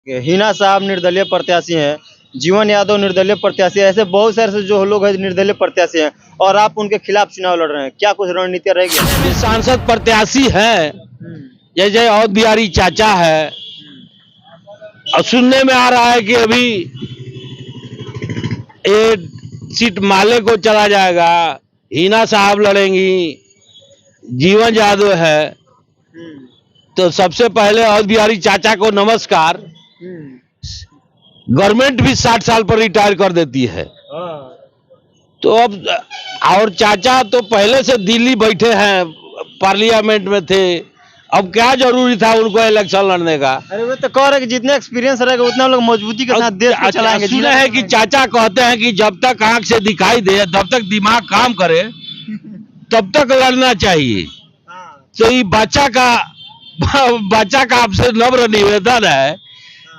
हिना साहब निर्दलीय प्रत्याशी हैं, जीवन यादव निर्दलीय प्रत्याशी हैं, ऐसे बहुत सारे से जो लोग हैं निर्दलीय प्रत्याशी हैं और आप उनके खिलाफ चुनाव लड़ रहे हैं, क्या कुछ रणनीति रहेगी? भी सांसद प्रत्याशी है, जैसे और बिहारी चाचा है। और सुनने में आ रहा है कि अभी ये सीट माले को चला जाएगा, हिना साहब लड़ेंगी, जीवन यादव है। तो सबसे पहले और बिहारी चाचा को नमस्कार। गवर्नमेंट भी 60 साल पर रिटायर कर देती है। तो अब और चाचा तो पहले से दिल्ली बैठे हैं, पार्लियामेंट में थे, अब क्या जरूरी था उनको इलेक्शन लड़ने का? अरे वो तो कह रहे हैं कि जितने एक्सपीरियंस रहेगा उतना लोग मजबूती के साथ देश को चलाएंगे। सुना है कि चाचा कहते हैं कि जब तक आंख से दिखाई दे, तब तक दिमाग काम करे, तब तक लड़ना चाहिए। तो ये बच्चा का आपसे नम्र निवेदन है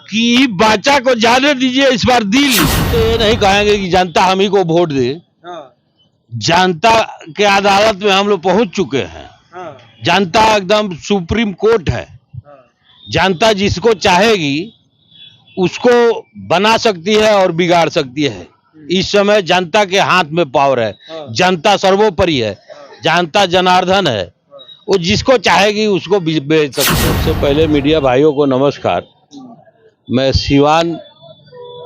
कि बच्चा को जाने दीजिए इस बार दिल। तो ये नहीं कहेंगे कि जनता हम ही को वोट दे। जनता के अदालत में हम लोग पहुंच चुके हैं। जनता एकदम सुप्रीम कोर्ट है। जनता जिसको चाहेगी उसको बना सकती है और बिगाड़ सकती है। इस समय जनता के हाथ में पावर है। जनता सर्वोपरि है, जनता जनार्दन है, वो जिसको चाहेगी उसको बेच सकती है। सबसे पहले मीडिया भाइयों को नमस्कार। मैं सिवान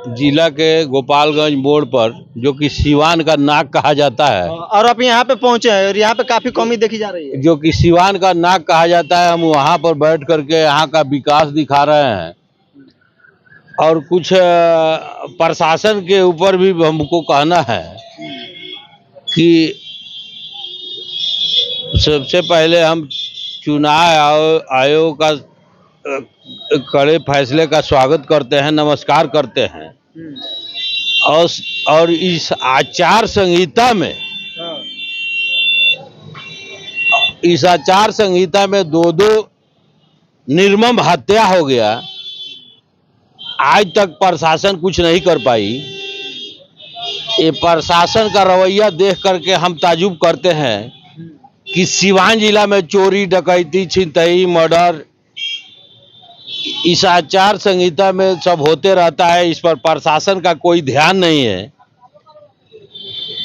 जिला के गोपालगंज मोड़ पर, जो कि सिवान का नाक कहा जाता है, और आप यहाँ पे पहुंचे हैं और यहाँ पे काफी कमी देखी जा रही है। जो कि सिवान का नाक कहा जाता है, हम वहाँ पर बैठ करके यहाँ का विकास दिखा रहे हैं। और कुछ प्रशासन के ऊपर भी हमको कहना है कि सबसे पहले हम चुनाव आयोग का कड़े फैसले का स्वागत करते हैं, नमस्कार करते हैं। और इस आचार संहिता में दो निर्मम हत्या हो गया। आज तक प्रशासन कुछ नहीं कर पाई। ये प्रशासन का रवैया देख करके हम ताजुब करते हैं कि सिवान जिला में चोरी, डकैती, छिनतई, मर्डर, इस आचार संहिता में सब होते रहता है। इस पर प्रशासन का कोई ध्यान नहीं है।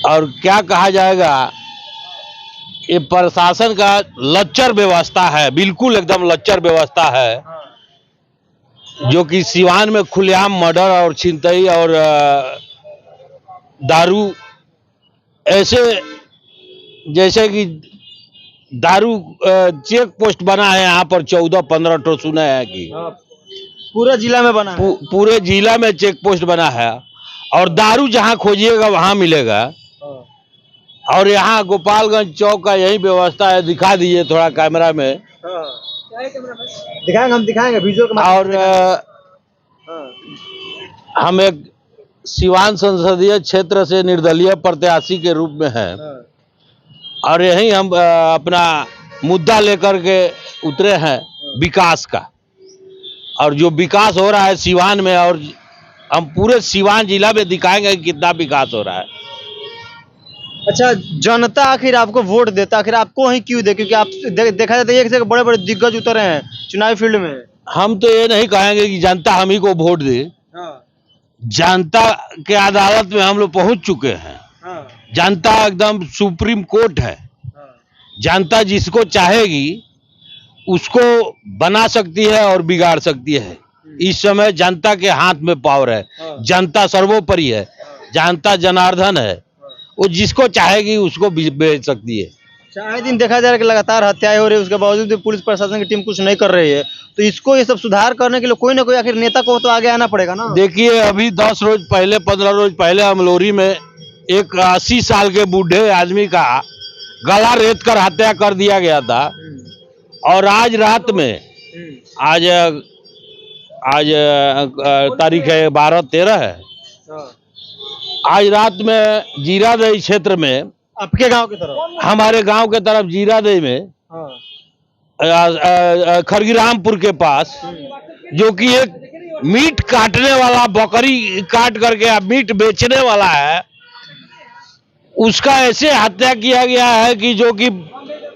और क्या कहा जाएगा, ये प्रशासन का लच्चर व्यवस्था है, बिल्कुल एकदम लच्चर व्यवस्था है, जो कि सिवान में खुलेआम मर्डर और छिनतई और दारू, ऐसे जैसे कि दारू चेक पोस्ट बना है यहाँ पर 14-15 तो सुना है कि पूरे जिला में बना है। पूरे जिला में चेक पोस्ट बना है और दारू जहाँ खोजिएगा वहां मिलेगा। और यहाँ गोपालगंज चौक का यही व्यवस्था है। दिखा दीजिए थोड़ा कैमरा में। दिखाएंगे, हम दिखाएंगे वीडियो के माध्यम और हम एक सिवान संसदीय क्षेत्र से निर्दलीय प्रत्याशी के रूप में हैं और यही हम अपना मुद्दा लेकर के उतरे हैं, विकास का। और जो विकास हो रहा है सिवान में, और हम पूरे सिवान जिला में दिखाएंगे कि कितना विकास हो रहा है। अच्छा, जनता आखिर आपको वोट देता, आखिर आपको ही क्यों दे? क्योंकि आप देखा जाता है एक से बड़े बड़े दिग्गज उतरे हैं चुनावी फील्ड में। हम तो ये नहीं कहेंगे कि जनता हम ही को वोट दे। जनता के अदालत में हम लोग पहुंच चुके हैं। जनता एकदम सुप्रीम कोर्ट है। जनता जिसको चाहेगी उसको बना सकती है और बिगाड़ सकती है। इस समय जनता के हाथ में पावर है। जनता सर्वोपरि है, जनता जनार्दन है, वो जिसको चाहेगी उसको बेच सकती है। आए दिन देखा जा रहा है कि लगातार हत्याएं हो रही है, उसके बावजूद भी पुलिस प्रशासन की टीम कुछ नहीं कर रही है। तो इसको ये सब सुधार करने के लिए कोई ना कोई आखिर नेता को तो आगे आना पड़ेगा ना। देखिए, अभी 10 रोज पहले, 15 रोज पहले अमलोरी में एक 80 साल के बूढ़े आदमी का गला रेत कर हत्या कर दिया गया था। और आज रात में, आज तारीख है 12-13 है, आज रात में जीरादेई क्षेत्र में, आपके गांव की तरफ, हमारे गांव के तरफ जीरादेई में, खरगीरामपुर के पास, जो कि एक मीट काटने वाला, बकरी काट करके मीट बेचने वाला है, उसका ऐसे हत्या किया गया है कि जो कि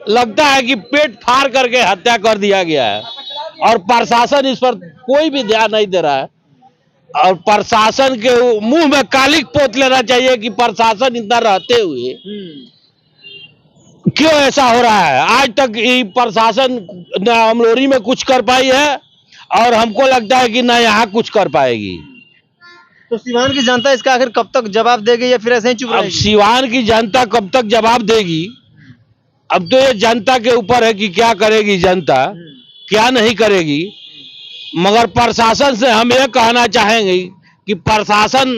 लगता है कि पेट फाड़ करके हत्या कर दिया गया है। और प्रशासन इस पर कोई भी ध्यान नहीं दे रहा है। और प्रशासन के मुंह में कालिक पोत लेना चाहिए कि प्रशासन इतना रहते हुए क्यों ऐसा हो रहा है। आज तक ये प्रशासन न अमलोरी में कुछ कर पाई है और हमको लगता है कि न यहाँ कुछ कर पाएगी। तो सिवान की जनता इसका आखिर कब तक जवाब देगी या फिर ऐसे ही चुप अब रहेगी? सिवान की जनता कब तक जवाब देगी, अब तो ये जनता के ऊपर है कि क्या करेगी जनता, क्या नहीं करेगी। मगर प्रशासन से हम ये कहना चाहेंगे कि प्रशासन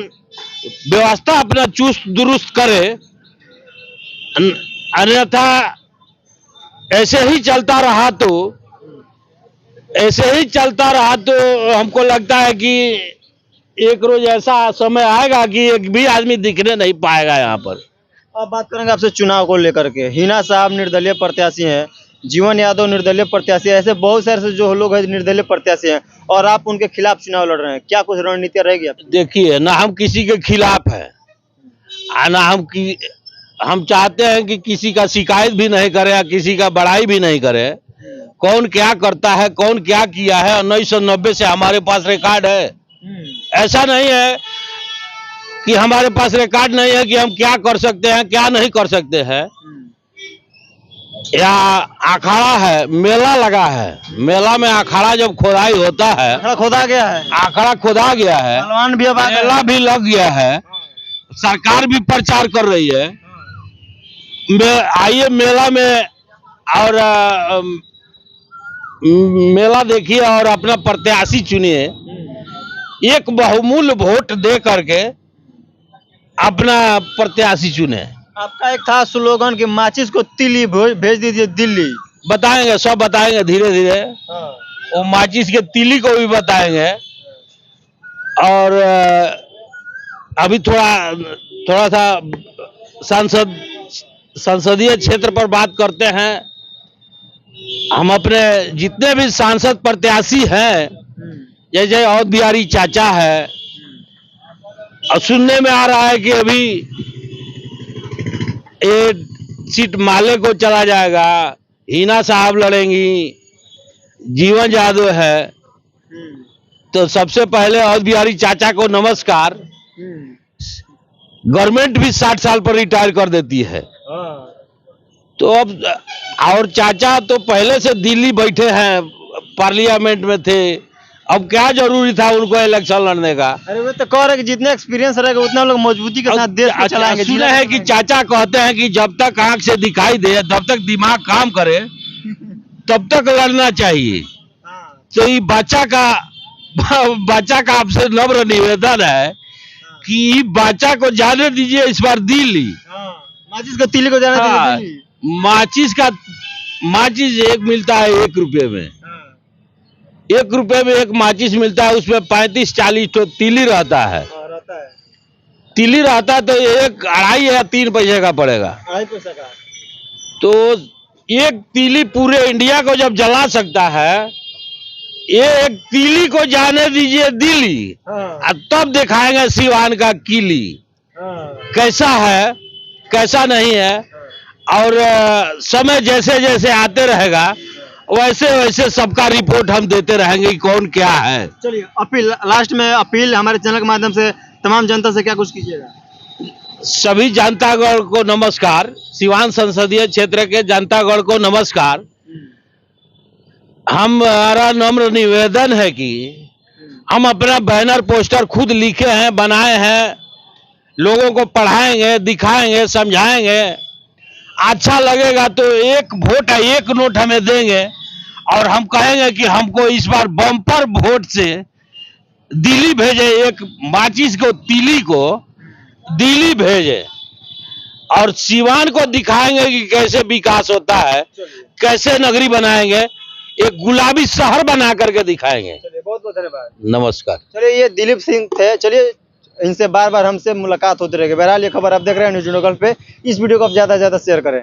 व्यवस्था अपना चुस्त दुरुस्त करे, अन्यथा ऐसे ही चलता रहा तो हमको लगता है कि एक रोज ऐसा समय आएगा कि एक भी आदमी दिखने नहीं पाएगा यहाँ पर। अब बात करेंगे आपसे चुनाव को लेकर के। हिना साहब निर्दलीय प्रत्याशी हैं, जीवन यादव निर्दलीय प्रत्याशी है, ऐसे बहुत सारे जो लोग हैं निर्दलीय प्रत्याशी हैं और आप उनके खिलाफ चुनाव लड़ रहे हैं। क्या कुछ रणनीति रहेगी आपकी? देखिए, ना हम किसी के खिलाफ है, ना हम चाहते हैं कि किसी का शिकायत भी नहीं करे या किसी का बड़ाई भी नहीं करे। कौन क्या करता है, कौन क्या किया है, 1990 से हमारे पास रिकॉर्ड है। ऐसा नहीं है कि हमारे पास रिकॉर्ड नहीं है कि हम क्या कर सकते हैं, क्या नहीं कर सकते हैं। यहाँ अखाड़ा है, मेला लगा है, मेला में अखाड़ा जब खोदाई होता है, आंकड़ा खोदा गया है, आंकड़ा खोदा गया है, पहलवान भी अब आ गए। मेला भी लग गया है, सरकार भी प्रचार कर रही है। आइए मेला में और मेला देखिए और अपना प्रत्याशी चुनिए। एक बहुमूल्य वोट दे करके अपना प्रत्याशी चुने। आपका एक था स्लोगन कि माचिस को तिल्ली भेज दीजिए दिल्ली। बताएंगे, सब बताएंगे धीरे धीरे। वो माचिस के तिल्ली को भी बताएंगे। और अभी थोड़ा सा संसदीय क्षेत्र पर बात करते हैं। हम अपने जितने भी सांसद प्रत्याशी हैं, जैसे औध बिहारी चाचा है, और सुनने में आ रहा है कि अभी ये सीट माले को चला जाएगा, हिना साहब लड़ेंगी, जीवन यादव है। तो सबसे पहले औध बिहारी चाचा को नमस्कार। गवर्नमेंट भी 60 साल पर रिटायर कर देती है। तो अब और चाचा तो पहले से दिल्ली बैठे हैं, पार्लियामेंट में थे, अब क्या जरूरी था उनको इलेक्शन लड़ने का। अरे वो तो कह रहे कि जितने एक्सपीरियंस रहेगा उतना लोग मजबूती के साथ देश को चलाएंगे। सुना है कि चाचा कहते हैं कि जब तक आंख से दिखाई दे, तब तक दिमाग काम करे, तब तक लड़ना चाहिए। तो ये बच्चा का आपसे नम्र निवेदन है कि बच्चा को जाने दीजिए इस बार दिल्ली। माचिस को तिल्ली को जाने दीजिए दिल्ली। माचिस एक मिलता है 1 रुपये में। 1 रुपये में एक माचिस मिलता है, उसमें 35-40 तो तिली रहता है। तिली रहता है तो एक 2.5 या 3 पैसे का पड़ेगा। 2.5 पैसे का। तो एक तिली पूरे इंडिया को जब जला सकता है, ये एक तिली को जाने दीजिए दिल्ली, तब दिखाएंगे सिवान का किली कैसा है, कैसा नहीं है। और समय जैसे जैसे आते रहेगा वैसे वैसे सबका रिपोर्ट हम देते रहेंगे कि कौन क्या है। चलिए, अपील लास्ट में, अपील हमारे चैनल के माध्यम से तमाम जनता से क्या कुछ कीजिएगा? सभी जनतागण को नमस्कार, सिवान संसदीय क्षेत्र के जनतागण को नमस्कार। हमारा नम्र निवेदन है कि हम अपना बैनर पोस्टर खुद लिखे हैं, बनाए हैं, लोगों को पढ़ाएंगे, दिखाएंगे, समझाएंगे। अच्छा लगेगा तो 1 वोट है, 1 नोट हमें देंगे और हम कहेंगे कि हमको इस बार बम्पर वोट से दिल्ली भेजे, एक माचिस को तिली को दिल्ली भेजे और सिवान को दिखाएंगे कि कैसे विकास होता है, कैसे नगरी बनाएंगे, एक गुलाबी शहर बना करके दिखाएंगे। चलिए, बहुत बहुत धन्यवाद, नमस्कार। चलिए, ये दिलीप सिंह थे। चलिए, इनसे बार बार हमसे मुलाकात होती रहेगी। बहरहाल ये खबर आप देख रहे हैं न्यूज़ लोकल पे। इस वीडियो को आप ज़्यादा से ज़्यादा शेयर करें।